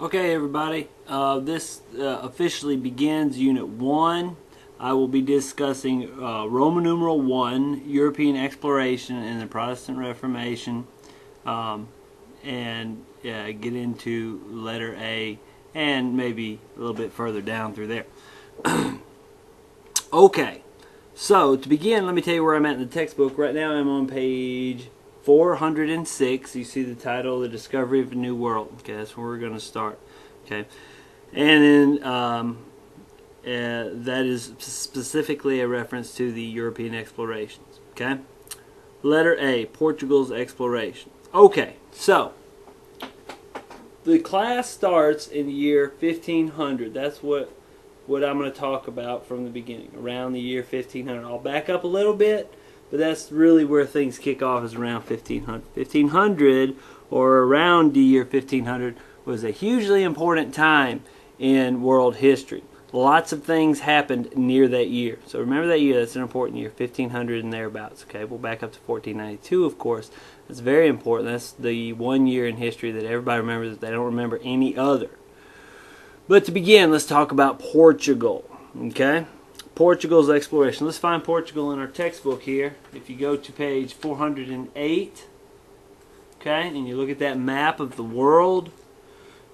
Okay, everybody, this officially begins Unit 1. I will be discussing Roman numeral 1, European exploration and the Protestant Reformation, and get into letter A and maybe a little bit further down through there. Okay, so to begin, let me tell you where I'm at in the textbook. Right now I'm on page 406. You see the title, The Discovery of a New World. Okay, that's where we're going to start. Okay, and then that is specifically a reference to the European explorations. Okay, letter A, Portugal's exploration. Okay, so the class starts in the year 1500. That's what I'm going to talk about from the beginning, around the year 1500. I'll back up a little bit, but that's really where things kick off, is around 1500. 1500, or around the year 1500, was a hugely important time in world history. Lots of things happened near that year. So remember that year. That's an important year, 1500 and thereabouts. Okay, we'll back up to 1492, of course. That's very important. That's the one year in history that everybody remembers, that they don't remember any other. But to begin, let's talk about Portugal. Okay, Portugal's exploration. Let's find Portugal in our textbook here. If you go to page 408, okay, and you look at that map of the world,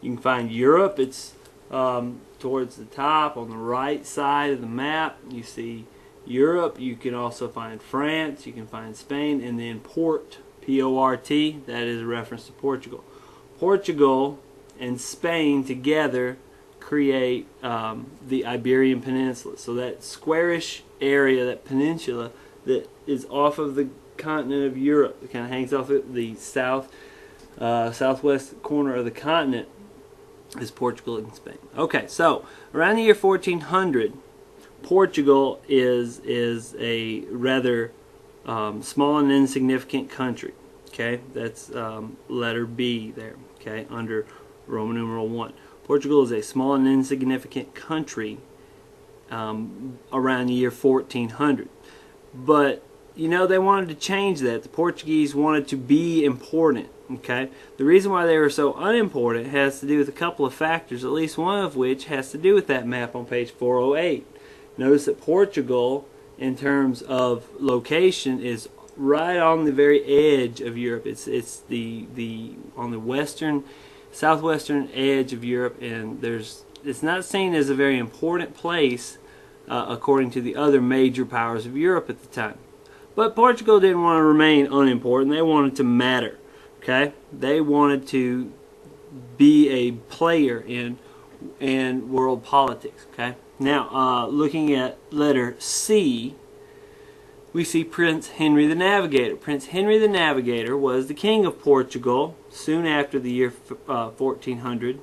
you can find Europe. It's towards the top on the right side of the map. You see Europe. You can also find France. You can find Spain, and then Port, P-O-R-T. That is a reference to Portugal. Portugal and Spain together create the Iberian Peninsula. So that squarish area, that peninsula that is off of the continent of Europe, it kind of hangs off the southwest corner of the continent, is Portugal and Spain. Okay, so around the year 1400, Portugal is a rather small and insignificant country. Okay, that's letter B there. Okay, under Roman numeral 1. Portugal is a small and insignificant country around the year 1400. But, you know, they wanted to change that. The Portuguese wanted to be important. Okay, the reason why they were so unimportant has to do with a couple of factors, at least one of which has to do with that map on page 408. Notice that Portugal, in terms of location, is right on the very edge of Europe. It's on the southwestern edge of Europe, and it's not seen as a very important place according to the other major powers of Europe at the time. But Portugal didn't want to remain unimportant. They wanted to matter. Okay, they wanted to be a player in world politics. Okay, now looking at letter C, we see Prince Henry the Navigator. Prince Henry the Navigator was the king of Portugal soon after the year 1400,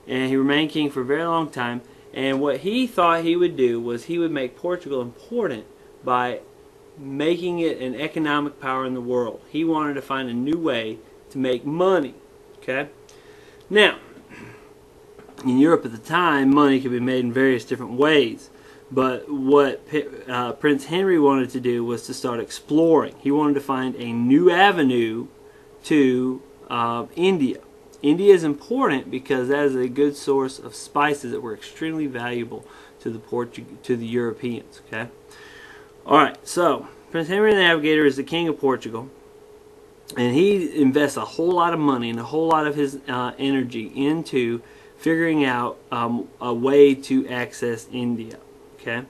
and he remained king for a very long time. And what he thought he would do was he would make Portugal important by making it an economic power in the world. He wanted to find a new way to make money. Okay, now in Europe at the time, money could be made in various different ways. But what Prince Henry wanted to do was to start exploring. He wanted to find a new avenue to India. India is important because that is a good source of spices that were extremely valuable to the Europeans. Okay. All right. So Prince Henry the Navigator is the king of Portugal, and he invests a whole lot of money and a whole lot of his energy into figuring out a way to access India. Okay,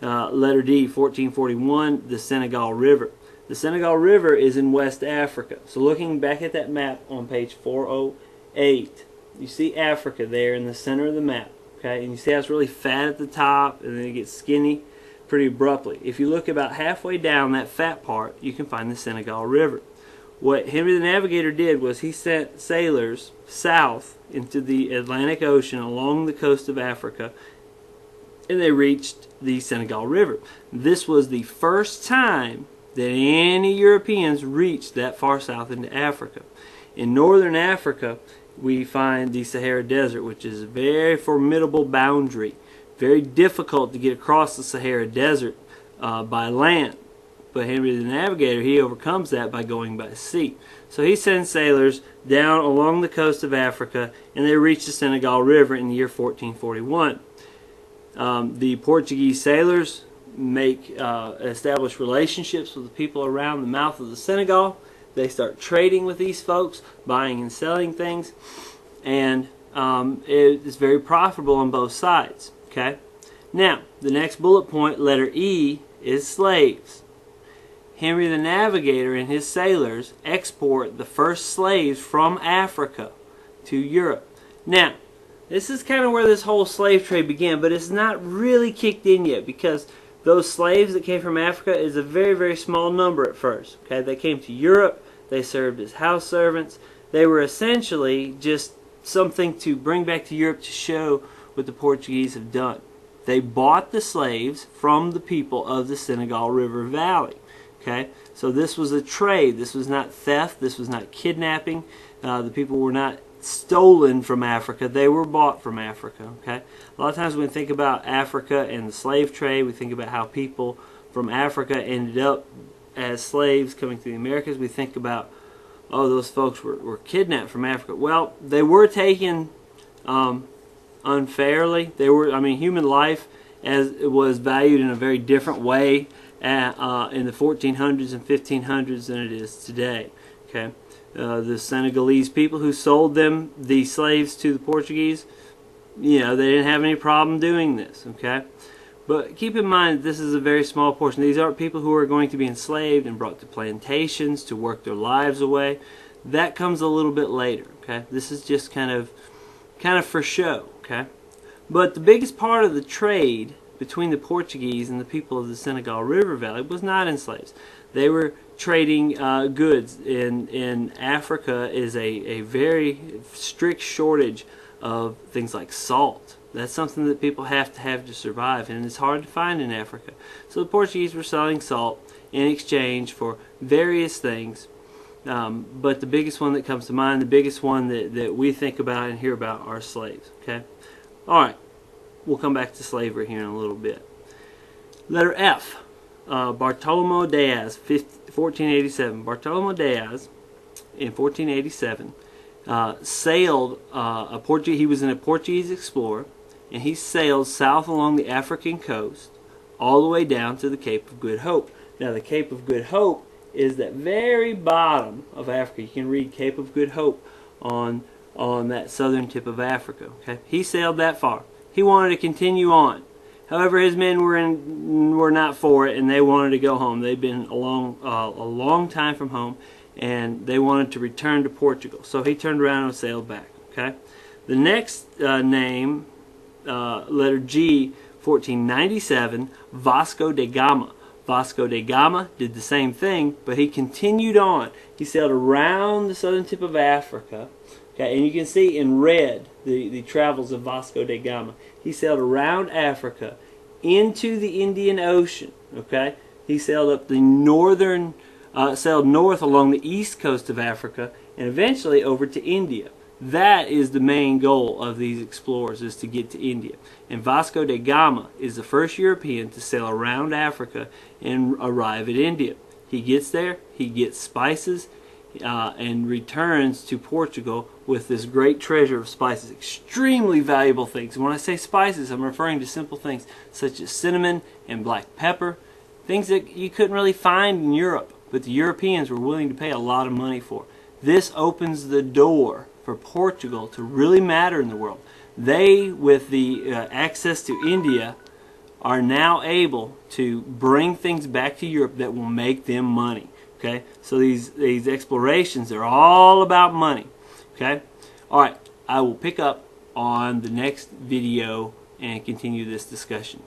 letter D, 1441, the Senegal River. The Senegal River is in West Africa. So looking back at that map on page 408, you see Africa there in the center of the map. Okay, and you see how it's really fat at the top, and then it gets skinny pretty abruptly. If you look about halfway down that fat part, you can find the Senegal River. What Henry the Navigator did was he sent sailors south into the Atlantic Ocean along the coast of Africa, and they reached the Senegal River. This was the first time that any Europeans reached that far south into Africa. In northern Africa, we find the Sahara Desert, which is a very formidable boundary. Very difficult to get across the Sahara Desert by land. But Henry the Navigator, he overcomes that by going by sea. So he sends sailors down along the coast of Africa, and they reach the Senegal River in the year 1441. The Portuguese sailors establish relationships with the people around the mouth of the Senegal. They start trading with these folks, buying and selling things, and it is very profitable on both sides. Okay. Now, the next bullet point, letter E, is slaves. Henry the Navigator and his sailors export the first slaves from Africa to Europe. Now, this is kind of where this whole slave trade began, but it's not really kicked in yet, because those slaves that came from Africa is a very, very small number at first. Okay, they came to Europe, they served as house servants. They were essentially just something to bring back to Europe to show what the Portuguese have done. They bought the slaves from the people of the Senegal River Valley. Okay, so this was a trade. This was not theft. This was not kidnapping. The people were not stolen from Africa. They were bought from Africa. Okay, a lot of times when we think about Africa and the slave trade, we think about how people from Africa ended up as slaves coming to the Americas. We think about, oh, those folks were kidnapped from Africa. Well, they were taken unfairly. They were, human life as it was valued in a very different way in the 1400s and 1500s than it is today. Okay, the Senegalese people who sold the slaves to the Portuguese, they didn't have any problem doing this. Okay, but keep in mind this is a very small portion. These aren't people who are going to be enslaved and brought to plantations to work their lives away. That comes a little bit later. Okay, this is just kind of for show. Okay, but the biggest part of the trade between the Portuguese and the people of the Senegal River Valley was not in slaves. They were trading goods. In Africa is a very strict shortage of things like salt. That's something that people have to survive, and it's hard to find in Africa. So the Portuguese were selling salt in exchange for various things. But the biggest one that comes to mind, the biggest one that we think about and hear about, are slaves. Okay? Alright. We'll come back to slavery here in a little bit. Letter F. Bartolomé Diaz, 1487. Bartolomé Diaz, in 1487, sailed he was a Portuguese explorer, and he sailed south along the African coast all the way down to the Cape of Good Hope. Now, the Cape of Good Hope is that very bottom of Africa. You can read Cape of Good Hope on that southern tip of Africa. Okay, he sailed that far. He wanted to continue on. However, his men were not for it, and they wanted to go home. They'd been a long time from home, and they wanted to return to Portugal. So he turned around and sailed back. Okay. The next name, letter G, 1497, Vasco da Gama. Vasco da Gama did the same thing, but he continued on. He sailed around the southern tip of Africa. Okay, and you can see in red the travels of Vasco da Gama. He sailed around Africa into the Indian Ocean. Okay, he sailed up the sailed north along the east coast of Africa, and eventually over to India. That is the main goal of these explorers, is to get to India. And Vasco da Gama is the first European to sail around Africa and arrive at India. He gets there, he gets spices, and returns to Portugal with this great treasure of spices. Extremely valuable things. And when I say spices, I'm referring to simple things such as cinnamon and black pepper. Things that you couldn't really find in Europe, but the Europeans were willing to pay a lot of money for. This opens the door for Portugal to really matter in the world. They, with the access to India, are now able to bring things back to Europe that will make them money. Okay, so these explorations are all about money. Okay, all right. I will pick up on the next video and continue this discussion.